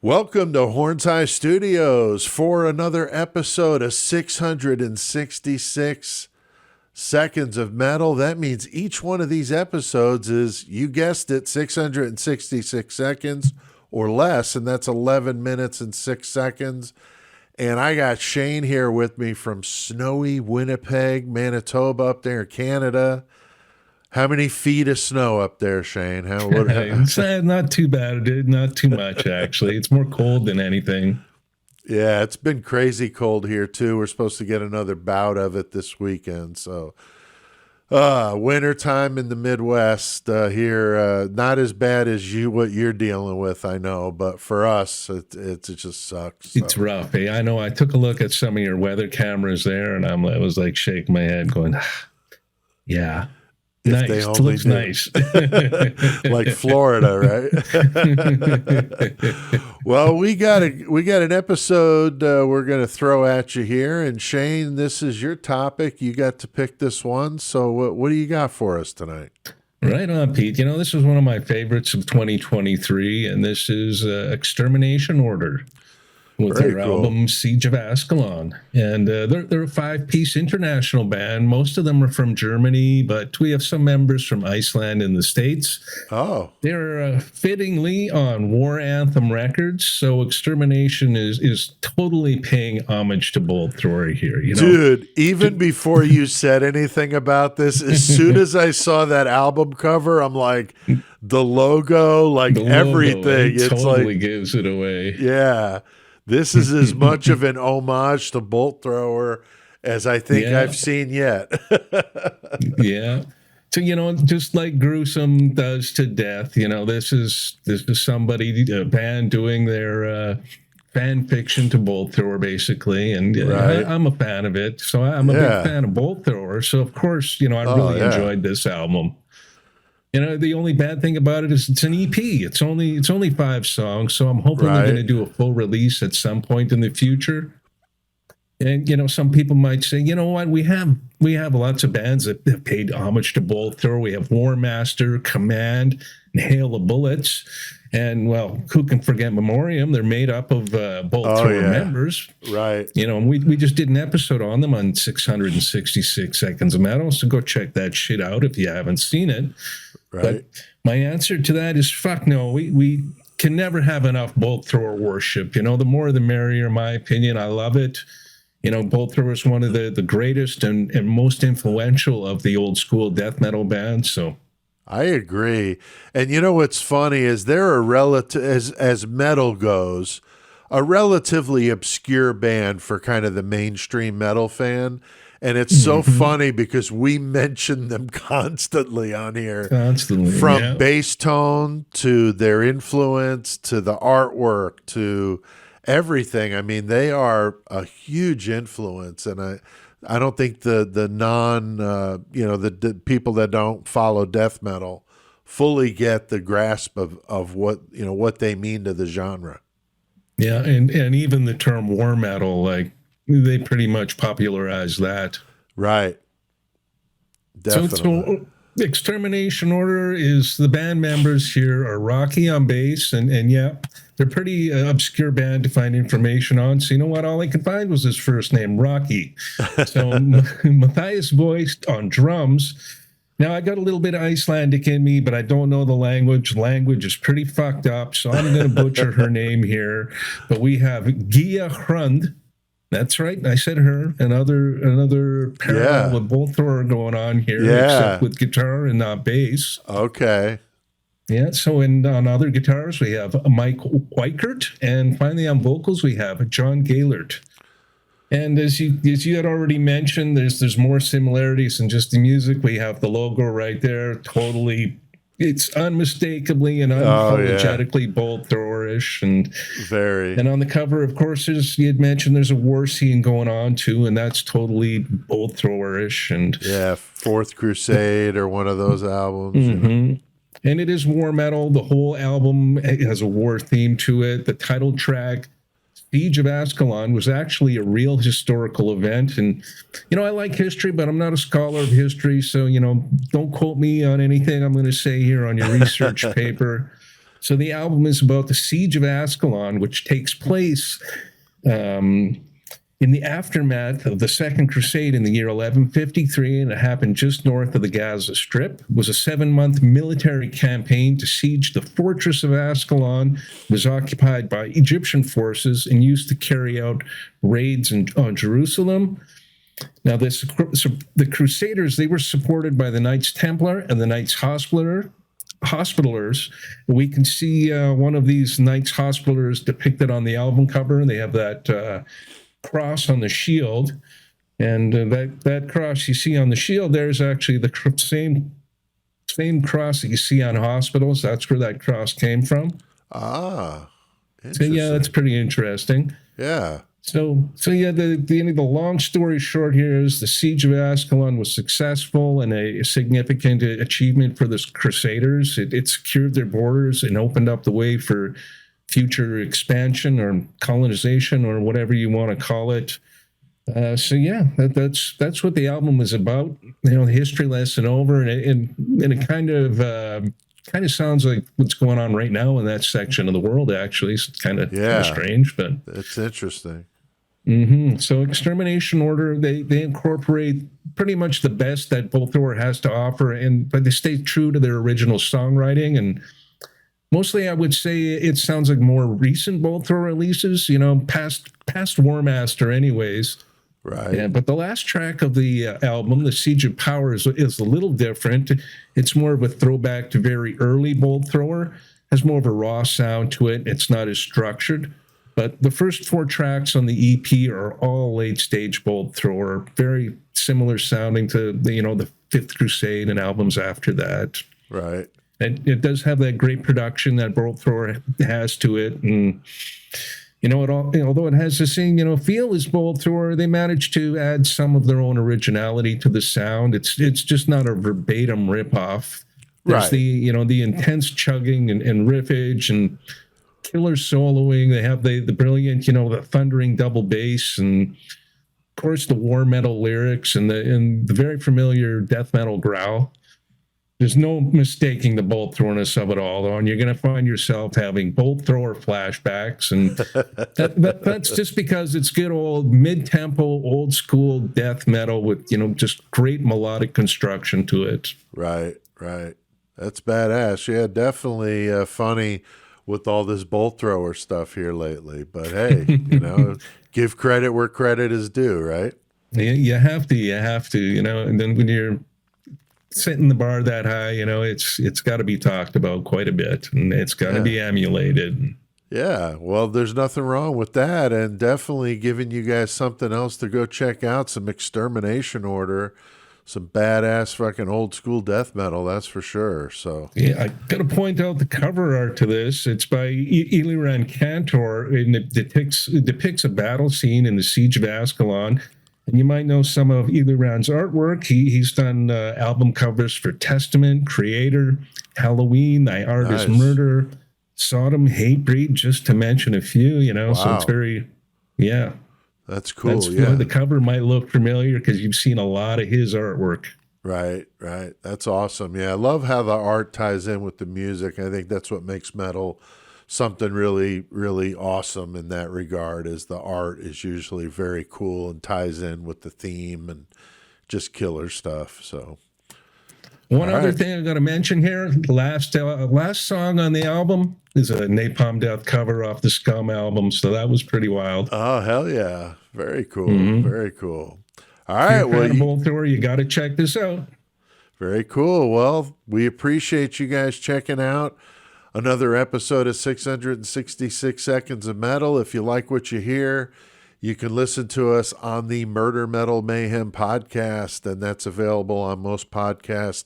Welcome to Horns High Studios for another episode of 666 Seconds of Metal. That means each one of these episodes is, you guessed it, 666 seconds or less, and that's 11 minutes and 6 seconds. And I got Shane here with me from snowy Winnipeg, Manitoba, up there in Canada. How many feet of snow up there, Shane? It's not too bad. Not too much, actually. It's more cold than anything. Yeah, it's been crazy cold here, too. We're supposed to get another bout of it this weekend. So, wintertime in the Midwest here, not as bad as what you're dealing with, I know. But for us, it just sucks. So. It's rough. I know. I took a look at some of your weather cameras there, and I was like shaking my head going, yeah. Nice. It looks nice. Like Florida, right? Well, we got an episode we're going to throw at you here. And Shane, this is your topic. You got to pick this one. So what do you got for us tonight? Right on, Pete. You know, this is one of my favorites of 2023, and this is Extermination Order with their album Siege of Ascalon. And they're a five-piece international band. Most of them are from Germany, but we have some members from Iceland and the States. Oh. They're fittingly on War Anthem Records, so Extermination is totally paying homage to Bolt Thrower here. You know? Dude, even before you said anything about this, as soon as I saw that album cover, I'm like, the logo, like everything. It totally gives it away. Yeah. This is as much of an homage to Bolt Thrower as I think I've seen yet. Yeah. So, you know, just like Gruesome does to Death, you know, this is somebody, a band doing their fan fiction to Bolt Thrower, basically. And I'm a fan of it. So I'm a big fan of Bolt Thrower. So, of course, you know, I really enjoyed this album. You know, the only bad thing about it is it's an EP. It's only 5 songs, so I'm hoping they're going to do a full release at some point in the future. And you know, some people might say, you know what, we have lots of bands that have paid homage to Bolt Thrower. We have War Master, Command, and Hail of Bullets, and well, who can forget Memoriam? They're made up of Bolt Thrower members, right? You know, and we just did an episode on them on 666 Seconds of Metal. So go check that shit out if you haven't seen it. Right. But my answer to that is fuck no. We can never have enough Bolt Thrower worship. You know, the more the merrier, in my opinion. I love it. You know, Bolt Thrower is one of the greatest and most influential of the old school death metal bands. So I agree. And you know what's funny is they're a relative, as metal goes, a relatively obscure band for kind of the mainstream metal fan. And it's so funny because we mention them constantly on here. From bass tone to their influence to the artwork to everything. I mean, they are a huge influence. And I don't think the people that don't follow death metal fully get the grasp of what they mean to the genre. Yeah, and even the term war metal, like, they pretty much popularized that. Right. Definitely. So Extermination Order is, the band members here are Rocky on bass, and yeah, they're pretty obscure band to find information on. So you know what? All I could find was his first name, Rocky. So Matthias Voice on drums. Now, I got a little bit of Icelandic in me, but I don't know the language. Language is pretty fucked up, so I'm going to butcher her name here. But we have Gia Hrund. That's right. I said her. Another parallel with Bolt Thrower going on here, except with guitar and not bass. Okay. Yeah. So on other guitars, we have Mike Weichert. And finally on vocals, we have John Gaylord. And as you had already mentioned, there's more similarities than just the music. We have the logo right there. Totally, it's unmistakably and unapologetically Bolt Thrower-ish. And on the cover, of course, as you had mentioned, there's a war scene going on too, and that's totally Bolt Thrower-ish. And Fourth Crusade or one of those albums. And it is war metal. The whole album has a war theme to it. The title track, Siege of Ascalon, was actually a real historical event. And, you know, I like history, but I'm not a scholar of history. So, you know, don't quote me on anything I'm going to say here on your research paper. So the album is about the Siege of Ascalon, which takes place in the aftermath of the Second Crusade in the year 1153, and it happened just north of the Gaza Strip. It was a 7-month military campaign to siege the fortress of Ascalon. It was occupied by Egyptian forces and used to carry out raids on Jerusalem. Now, the Crusaders, they were supported by the Knights Templar and the Knights Hospitallers. We can see one of these Knights Hospitallers depicted on the album cover, and they have that cross on the shield, and that cross you see on the shield there is actually the same cross that you see on hospitals. That's where that cross came from. Interesting. So yeah, that's pretty interesting. Yeah. So yeah, the long story short here is the Siege of Ascalon was successful and a significant achievement for the Crusaders. It secured their borders and opened up the way for future expansion or colonization or whatever you want to call it. So yeah, that's what the album is about. The history lesson over, and it kind of sounds like what's going on right now in that section of the world. Actually, it's kind of strange, but it's interesting. So Extermination Order, they incorporate pretty much the best that Bolt Thor has to offer, but they stay true to their original songwriting. And mostly, I would say it sounds like more recent Bolt Thor releases, past War Master anyways. Right. Yeah, but the last track of the album, The Siege of Power, is a little different. It's more of a throwback to very early Bolt Thrower. Has more of a raw sound to it. It's not as structured. But the first 4 tracks on the EP are all late-stage Bolt Thrower, very similar sounding to the Fifth Crusade and albums after that. Right. And it does have that great production that Bolt Thrower has to it, and although it has the same feel as Bolt Thrower, they managed to add some of their own originality to the sound. It's just not a verbatim ripoff. There's the intense chugging and riffage and killer soloing. They have the brilliant the thundering double bass, and of course the war metal lyrics and the very familiar death metal growl. There's no mistaking the Bolt Throwerness of it all, though, and you're going to find yourself having Bolt Thrower flashbacks, and that's just because it's good old mid-tempo, old-school death metal with just great melodic construction to it. Right. That's badass. Yeah, definitely funny with all this Bolt Thrower stuff here lately. But hey, give credit where credit is due, right? Yeah, you have to, and then when you're setting the bar that high, it's got to be talked about quite a bit, and it's got to be emulated. Yeah, well, there's nothing wrong with that, and definitely giving you guys something else to go check out, some Extermination Order, some badass fucking old school death metal, that's for sure. So yeah, I got to point out the cover art to this. It's by Eliran Kantor, and it depicts a battle scene in the Siege of Ascalon. And you might know some of Eliran's artwork. He's done album covers for Testament, Creator, Halloween, Thy Art is Murder, Sodom, Hatebreed, just to mention a few, Wow. So it's very, That's cool. The cover might look familiar because you've seen a lot of his artwork. Right. That's awesome. Yeah, I love how the art ties in with the music. I think that's what makes metal something really, really awesome in that regard, is the art is usually very cool and ties in with the theme and just killer stuff. So one other thing I got to mention here, last song on the album is a Napalm Death cover off the Scum album, so that was pretty wild. Oh, hell yeah. Very cool. Very cool. All right. Well, Bolt Thrower, you got to check this out. Very cool. Well, we appreciate you guys checking out another episode of 666 Seconds of Metal. If you like what you hear, you can listen to us on the Murder Metal Mayhem podcast, and that's available on most podcast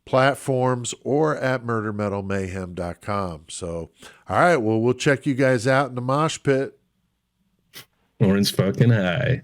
platforms or at murdermetalmayhem.com. So, all right, well, we'll check you guys out in the mosh pit. Orange fucking high.